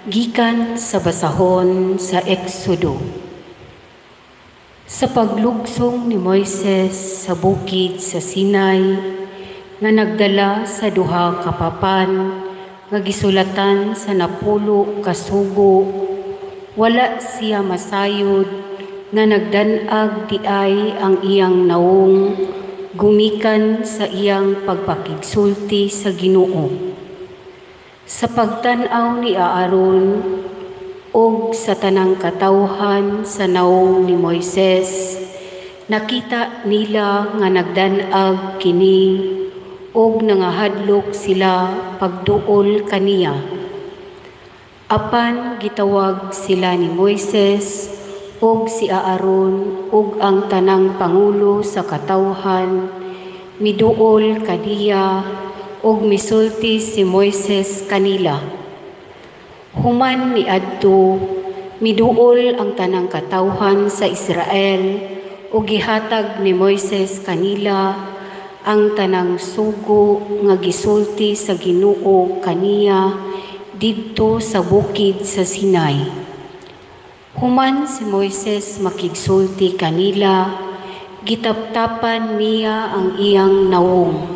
Gikan sa basahon sa Eksodo. Sa paglugsong ni Moises sa bukid sa Sinai, nga nagdala sa duha ka papan, nga gisulatan sa 10 ka sugo, wala siya masayod, nga nagdanag di ay ang iyang naong, gumikan sa iyang pagpakigsulti sa Ginoo. Sa pagtan-aw ni Aaron og sa tanang katawhan sa naong ni Moises, nakita nila nga nagdanag kini og nangahadlok sila pagduol kaniya. Apan gitawag sila ni Moises og si Aaron og ang tanang pangulo sa katawhan, miduol kaniya og misulti si Moises kanila. Human niadto, miduol ang tanang katawhan sa Israel o gihatag ni Moises kanila ang tanang sugo nga gisulti sa Ginoo kaniya didto sa bukid sa Sinai. Human si Moises makigsulti kanila, gitaptapan niya ang iyang naong.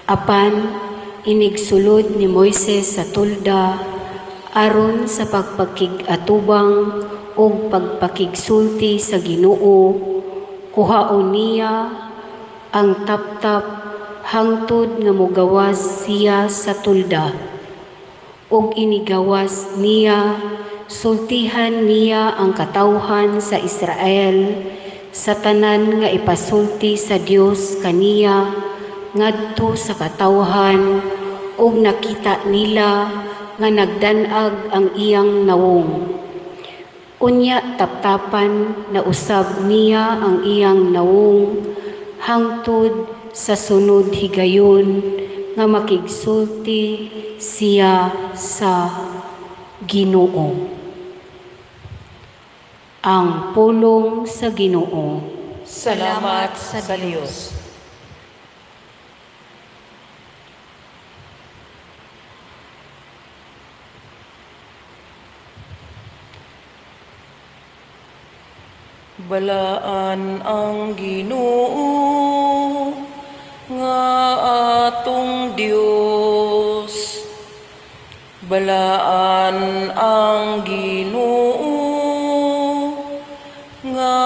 Apan inigsulod ni Moises sa tulda aron sa pagpakig-atubang o pagpakigsulti sa Ginoo, kuhaon niya ang taptap hangtod nga mogawas siya sa tulda. Og inigawas niya, sultihan niya ang katawhan sa Israel sa tanan nga ipasulti sa Dios kaniya ngadto sa katawhan, ug nakita nila nga nagdanag ang iyang nawong. Unya taptapan na usab niya ang iyang nawong hangtod sa sunod higayon nga makigsulti siya sa Ginoo. Ang pulong sa Ginoo. Salamat sa Diyos. Balaan ang Ginoo nga atong Dios. Balaan ang Ginoo nga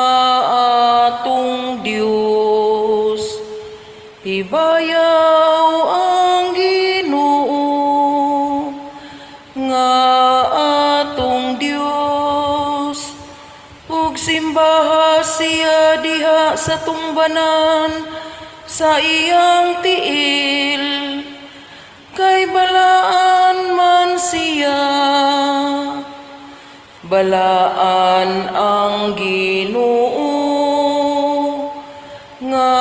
atong Dios. Ibayaw ang Ginoo nga atong Dios. Ug simbaha siya diha sa tumbanan sa iyang tiil, kay balaan man siya. Balaan ang Ginoo nga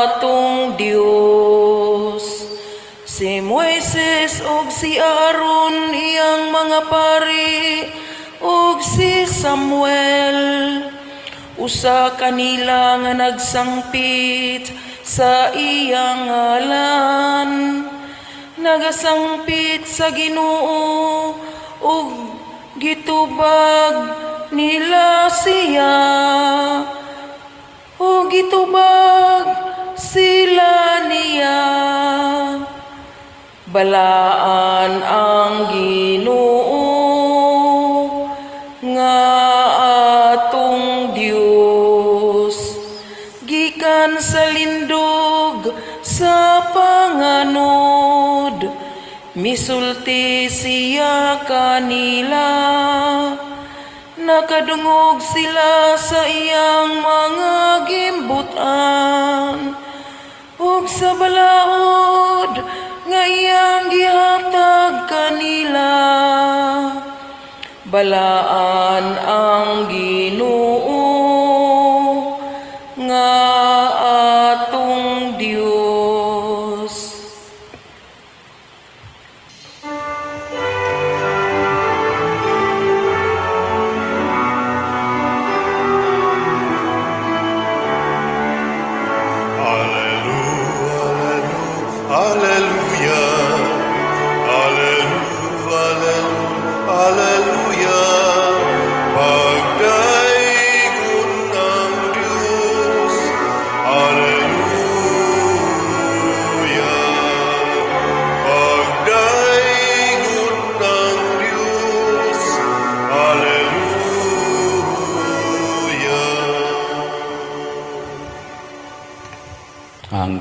atong Dios. Si Moises ug si Aaron iyang mga pari ug si Samuel, usa kanila nga nagsangpit sa iyang ngalan, nagasangpit sa Ginoo ug gitubag nila siya, ug gitubag sila niya. Balaan ang Ginoo nga atong Dios. Gikan sa lindog sa panganod, misulti siya kanila. Nakadungog sila sa iyang mga gimbutan, ug sa balaod nga iyang gihatag kanila. Balaan ang Ginoo nga atong Dios. Alleluia, alleluia, alleluia, alleluia.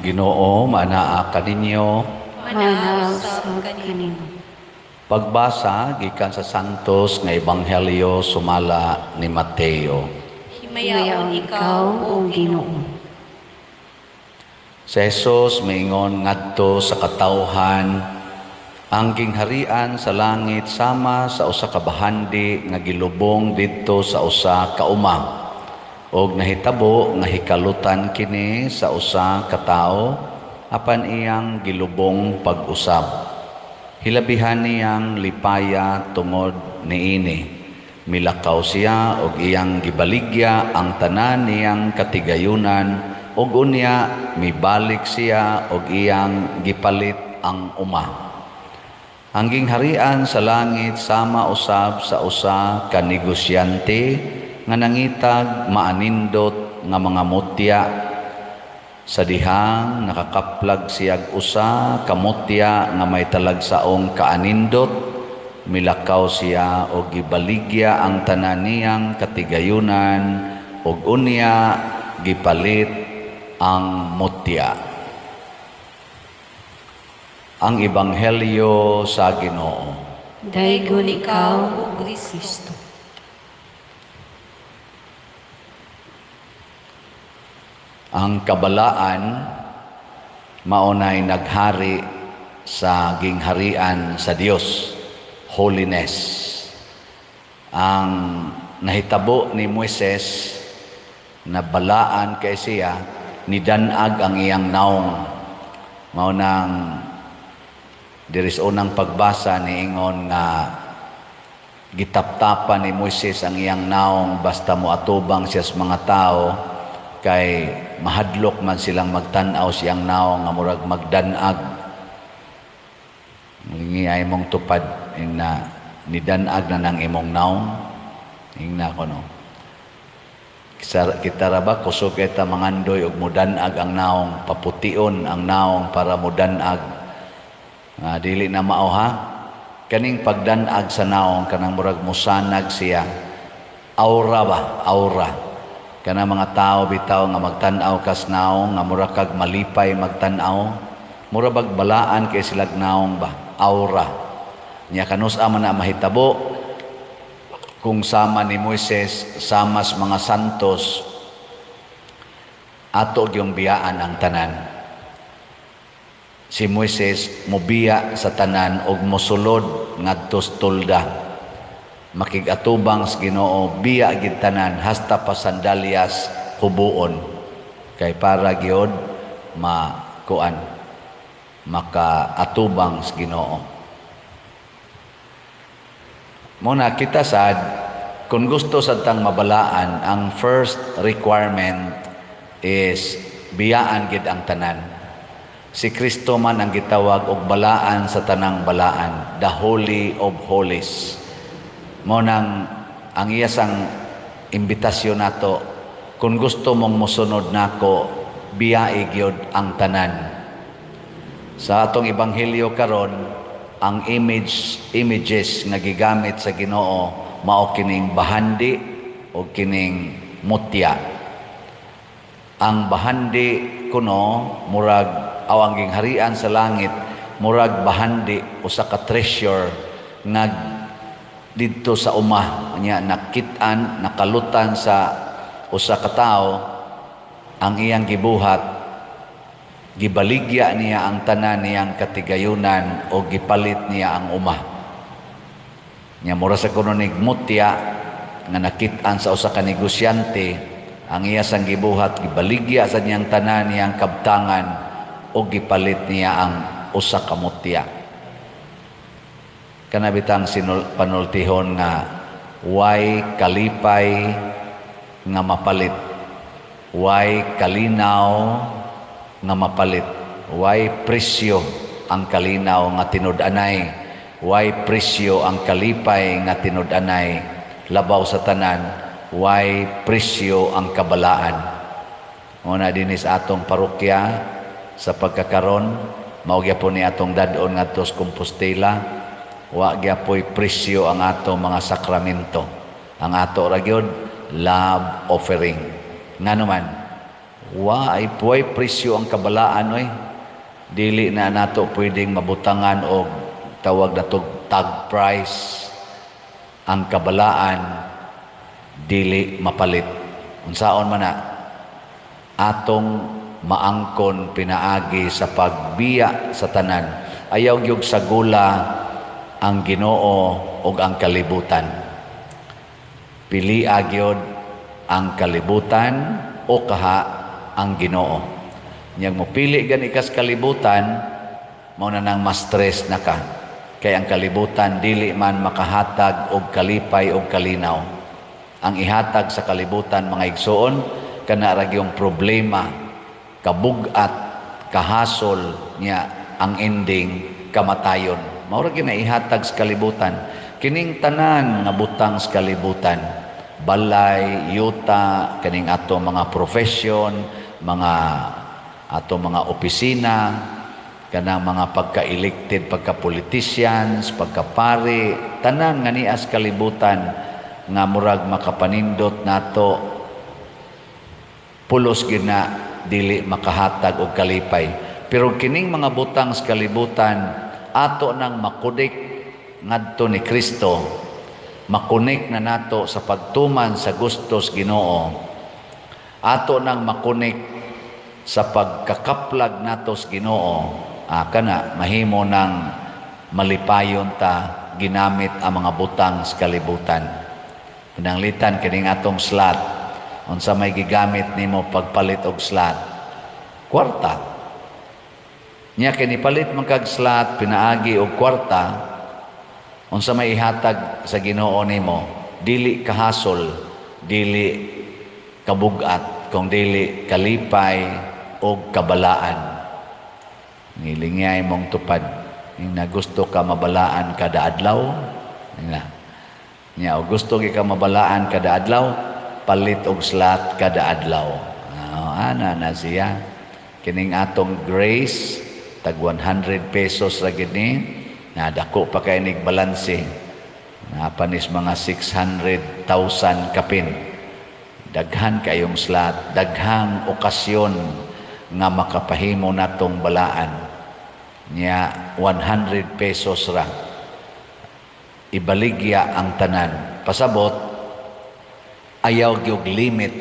Ginoo, manaa kaninyo. Manaw sa kanimo. Pagbasa gikan sa Santos nga Ebanghelyo sumala ni Mateo. Himayaon ikaw, O Ginoo. Si Jesus maingon ngadto sa katawhan, ang gingharian sa langit sama sa usa ka bahandi nga gilubong didto sa usa ka uma. Og nahitabo nga hikalutan kini sa usa ka tawo apan iyang gilubong pag-usab. Hilabihan niyang lipaya tungod niini. Milakaw siya og iyang gibaligya ang tanan niyang katigayunan og unya mibalik siya og iyang gipalit ang uma. Ang gingharian sa langit sama usab sa usa ka negosyante nga nangitag maanindot nga mga mutya. Sa dihang nakakaplag siyag usa ka mutya nga may talagsaong kaanindot, milakaw siya og gibaligya ang tanan niyang katigayunan og unya gipalit ang mutya. Ang Ebanghelyo sa Ginoo. Daygon ikaw, O Kristo. Ang kabalaan maunay naghari sa gingharian sa Dios, holiness. Ang nahitabo ni Moises na balaan kay siya nidanag ang iyang naong. Maunang diris unang pagbasa ni ingon nga gitaptapan ni Moises ang iyang naong basta moatubang siya sa mga tao kay mahadlok man silang magtan-aw siyang naong nga murag magdanag. Ngingi ay mong tupad na nidanag na ng imong naong. Ingna ko no. Kita ra ba kusog kita mangandoy og mudanag ang naong, papution ang naong para mudanag. Dili na mao ha. Kaning pagdanag sa naong kanang murag musanag siya. Aura ba? Aura. Kana mga tao bitaw nga magtan-aw kas naong nga mura kag malipay magtan-aw, mura bag balaan kay silag naong ba, aura. Nya kanus-a man na mahitabo kung sama ni Moises sama sa mga santos ato gyung biyaan ang tanan. Si Moises mobiya sa tanan og mosulod ngadto sa tulda. Makigatubang sa Ginoo biya gid tanan hasta pa sandalyas hubuon kay para gyud makuan makaatubang sa Ginoo. Muna kita sad kung gusto sa tang mabalaan, ang first requirement is biyaan gid ang tanan. Si Kristo man ang gitawag og balaan sa tanang balaan, the Holy of Holies. Mo nang ang iyasang imbitasyon nato, kung gusto mong musunod nako, biyae gyud ang tanan. Sa atong ebanghelyo karon, ang images nga gigamit sa Ginoo mao kining bahandi o kining mutya. Ang bahandi kuno murag ang gingharian sa langit, murag bahandi usa ka treasure nga didto sa umah niya nakit-an, nakalutan sa usa ka tawo ang iyang gibuhat, gibaligya niya ang tanan niyang katigayunan o gipalit niya ang umah. Nya mura sa kuno mutya nga nakit-an sa usa ka negosyante, ang iya sang gibuhat gibaligya sa niyang tanan niyang kabtangan o gipalit niya ang usa ka mutya. Kanabitang panultihon nga way kalipay nga mapalit, way kalinaw nga mapalit, way presyo ang kalinaw nga tinud-anay, way presyo ang kalipay nga tinud-anay, labaw sa tanan, way presyo ang kabalaan. Muna dinis atong parokya sa pagkakaron, mao gyapon ni atong dadon ngadto sa Compostela. Wa gyapoy presyo ang ato mga sakramento. Ang ato ra gyud love offering. Ngano man Ay puway presyo ang kabalaan oy. Dili na nato pwedeng mabutangan og tawag na tag price ang kabalaan, dili mapalit. Unsaon man na atong maangkon pinaagi sa pagbiya sa tanan. Ayaw gyud sagula ang Ginoo ug ang kalibutan. Pilia gyud ang kalibutan o kaha ang Ginoo. Nyag mo pili gani kas kalibutan, mao na nang ma-stress na ka. Kay ang kalibutan dili man makahatag og kalipay og kalinaw. Ang ihatag sa kalibutan mga igsoon kana ra gyung problema, kabugat, kahasol niya ang ending kamatayon. Mao ra gyud na ihatag sa kalibutan. Kining tanan nga butang sa kalibutan, balay, yuta, kaning ato mga profession, ato mga opisina, kanang mga pagka-elected, pagka-politicians, pagka-pari, tanan nga nias kalibutan nga murag makapanindot nato pulos gyud na dili makahatag og kalipay. Pero kining mga butang sa kalibutan ato nang makudik ngadto ni Kristo, makunik na nato sa pagtuman sa gustos Ginoo, ato nang makunik sa pagkakaplag nato sa Ginoo, kana mahimo nang malipayon ta ginamit ang mga butang sa kalibutan. Pinanglitan kining atong slot, unsa may gigamit nimo pagpalit og slot? Kwarta. Nya kini palit man kag slot pinaagi og kwarta, unsa may ihatag sa Ginoo nimo? Dili kahasol, dili kabugat, kung dili kalipay og kabalaan. Nilingay mong tupad. Na gusto ka mabalaan kada adlaw, nya o gusto ka mabalaan kada adlaw, palit og slot kada adlaw. Ana na siya. Kining atong grace tag 100 pesos ra gid ni, na dako pa kay nig balanse. Napanis mga 600,000 kapin. Daghan kayong slot, daghang okasyon nga makapahimo natong balaan. Nya 100 pesos ra. Ibaligya ang tanan. Pasabot, ayaw gyud limit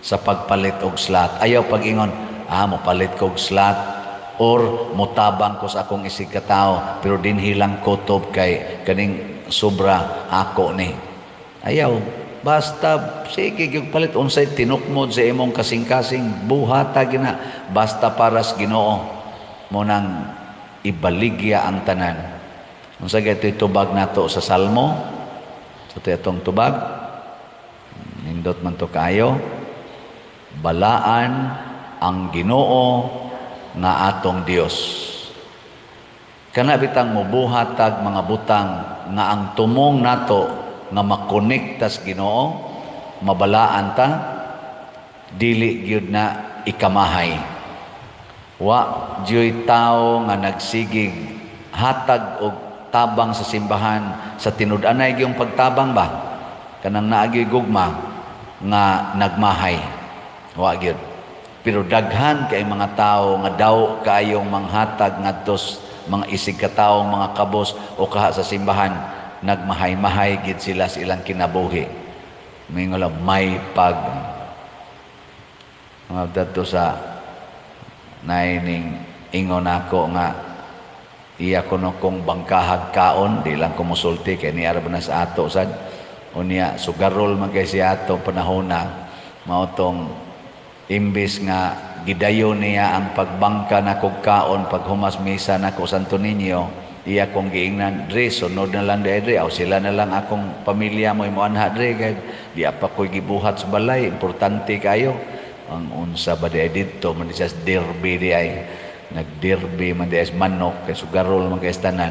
sa pagpalit og slot. Ayaw pag-ingon, mopalit ko og slot or mutabang ko sa akong isig ka tao pero dinhilang kutob kay kaning sobra ako ni. Ayaw. Basta sige gyud palit unsay tinukmod sa imong kasing-kasing buhata gina basta para sa Ginoo mo nang ibaligya ang tanan. Unsa gaytoy tubag nato sa Salmo? So itong tubag nindot man to kayo. Balaan ang Ginoo nga atong Dios. Kana bitang mobuhatag mga butang nga ang tumong nato nga makonekta sa Ginoo, mabalaan ta, dili gyud na ikamahay. Wa diyoy tao nga nagsigig hatag og tabang sa simbahan sa tinud-anay gyung pagtabang ba kanang naagi gugma nga nagmahay. Wa gyud. Pero daghan kay mga tao nga daw kayong manghatag ngadto mga isig ka tawo, mga kabos o kaha sa simbahan, nagmahay-mahay gid sila sa ilang kinabuhi. Mingola may pag dato sa naining ingon ako nga iya kuno kong bangkahag kaon, di lang kumusulti kay ni arab na sa ato sad unya sugarol man kay si ato panahon na mao tong imbis nga gidayon niya ang pagbangka na kog kaon pag humas misa na ko Santo Niño, iya kong giingnan dre sunod na lang dre aw sila na lang akong pamilya mo imo anha dre kay di pa koy gibuhat sa balay, importante kayo ang unsa ba di dito man sa derby di ay nagderby man di as manok kay sugarol man kay tanan.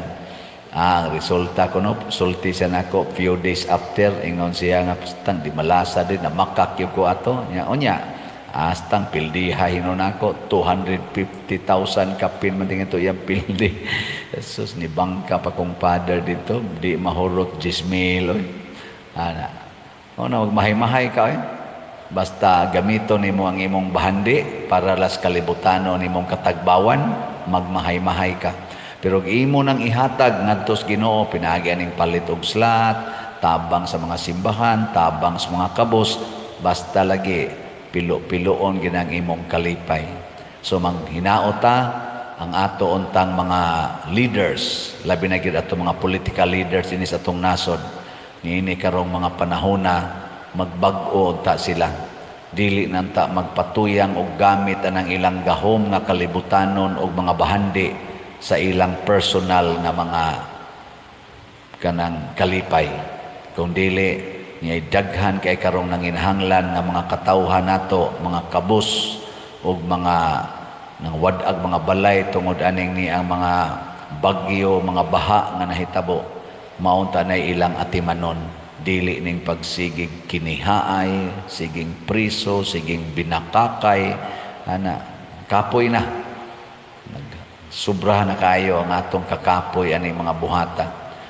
Ang resulta ko no sulti siya nako few days after ingon siya nga pastang di malasa din na makak ko ato nya onya astang pildi hinon ako 250,000 kapin man tingin to yung pildi. Jesus ni bangka pa kong father dito di mahurot 10,000 ana. O na magmahay-mahay ka basta gamito nimo ang imong bahandi para las kalibutano nimong katagbawan, magmahay-mahay ka. Pero imo nang ihatag ngadtos Ginoo, pinaagi aning palit og slat, tabang sa mga simbahan, tabang sa mga kabos, basta lagi pilo-piloon ginang imong kalipay. So manghinaot ta ang ato untang mga leaders, labi na gid ato mga political leaders ini sa atong nasod. Niini karong mga panahon na magbag-o ta sila. Dili nanta magpatuyang og gamit anang ilang gahom nga kalibutanon og mga bahandi sa ilang personal nga mga kanang kalipay. Kung dili niya daghan kay karong nanginahanglan nga mga katawhan nato, mga kabus ug mga nang wadag mga balay tungod aning ni ang mga bagyo, mga baha nga nahitabo, maunta na ilang atimanon. Dili ning pagsigig kinihaay, siging priso, siging binakakay, ana kapoy na. Sobrahan na kayo ang atong kakapoy aning mga buhata.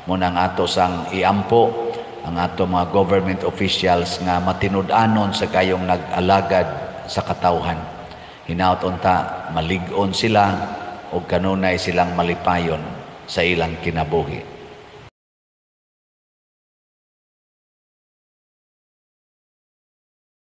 Muna ang ato sang iampo ang ato mga government officials nga matinud-anon sa kayong nag-alagad sa katawhan. Hinaut unta malig-on sila o kanunay silang malipayon sa ilang kinabuhi.